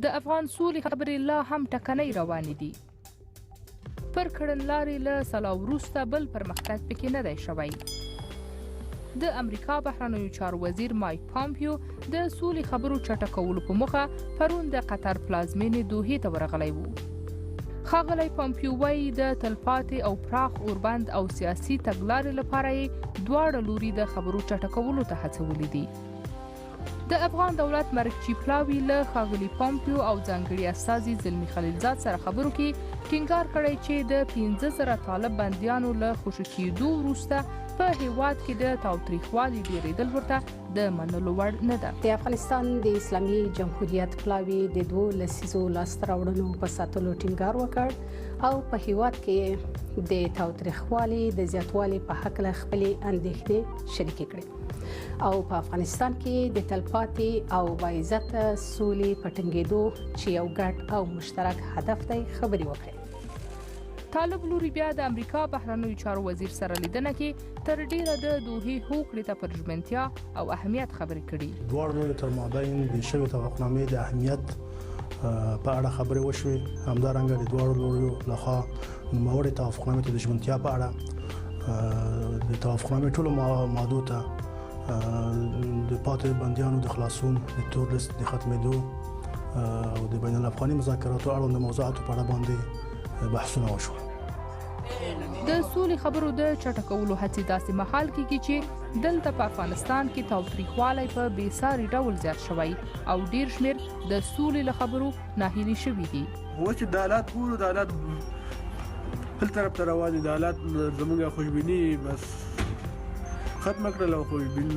د افغان سولې خبرې لا هم ټکنۍ روانې دي. پر کړنلارې له سلا وروسته بل پرمختګ پکې نه دی شوی. د امریکا بهرنیو چارو وزیر مایک پامپیو د سولې خبرو چټکولو په موخه پرون د قطر پلازمینې دوحې ته ورغلی و. ښاغلی پامپیو وایي د تلپاتې او پراخ اوربند او سیاسي تګلارې لپاره یې دواړه لوري د خبرو چټکولو ته هڅولي دي. د افغان دولت مرکچي پلاوي له ښاغلي پامپیو او ځانګړي استازي زلمي خلیلزاد سره خبرو کې ټینګار کړی چې د 15,000 طالب بندیانو له خوشي کېدو وروسته په هیواد کې د تاوتریخوالي ډېرېدل ورته د منلو وړ نه ده. د افغانستان د اسلامي جمهوریت پلاوي د 2 لسیزو لاسته راوړنو په ساتلو ټینګار وکړ او په هیواد کې د تاوتریخوالي د زیاتوالي په هکله خپلې اندېښنې شریکې کړې او په افغانستان کې د تلپاتې او باعزته سولې په ټینګېدو چې یو ګډ او مشترک هدف دی خبرې وکړې. طالب لوري بیا د امریکا بهرنیو چارو وزیر سره لیدنه کې تر ډیره د دوحې هوکړې ته پر ژمنتیا او اهمیت خبرې کړي. دواړو لورو تر مابین د شوې توافقنامې د اهمیت په اړه خبرې وشوې. همدارنګه د دواړو لورو لخوا نوموړې توافقنامې ته د ژمنتیا په اړه د توافقنامې ټولو مادو ته د پاتې بندیانو د خلاصون، د تور لیست د ختمېدو او د بین الافغاني مذاکراتو اړوند موضوعاتو په اړه باندې بحثونه وشول. د سولې خبرو د چټکولو هڅې داسې مهال کېږي چې دلته په افغانستان کې تاوتریخوالی په بېساري ډول زیات شوی او ډیر شمېر د سولې له خبرو ناهیلي شوي دي. اوس چې د حالات ګورو، د حالات بل طرف ته روان دي. د حالات زموږ خوشبیني بس ختمه کړله او خوشبیني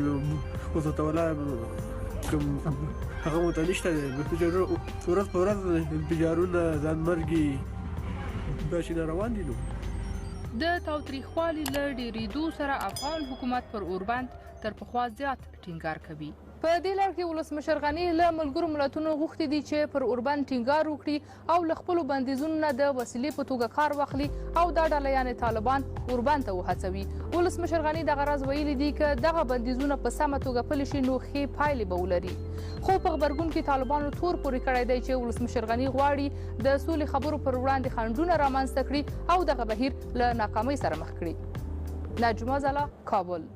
وساتوله کوم هغه ورته نشته دی. ورځ په ورځ انفجارونه، ځانمرګي داسې روان دي. نو د تاوتریخوالي له ډېرېدو سره افغان حکومت پر اوربند تر پخوا زیات ټینګار کوي. په دې لړ کې ولسمشر غني له ملګرو ملتونو غوښتي دي چې پر اوربند ټینګار وکړي او له خپلو بندیزونو نه د وسیلې په توګه کار واخلي او دا ډله یعنې طالبان اوربند ته وهڅوي. ولسمشر غني دغه راز ویلي دي که دغه بندیزونه په سمه توګه پلي شي نو ښې پایلې به ولري. خو په غبرګون کې طالبانو تور پورې کړی دی چې ولسمشر غني غواړي د سولې خبرو پر وړاندې خنډونه رامنځته کړي او دغه بهیر له ناکامۍ سره مخ کړي. نجمه زلا، کابل.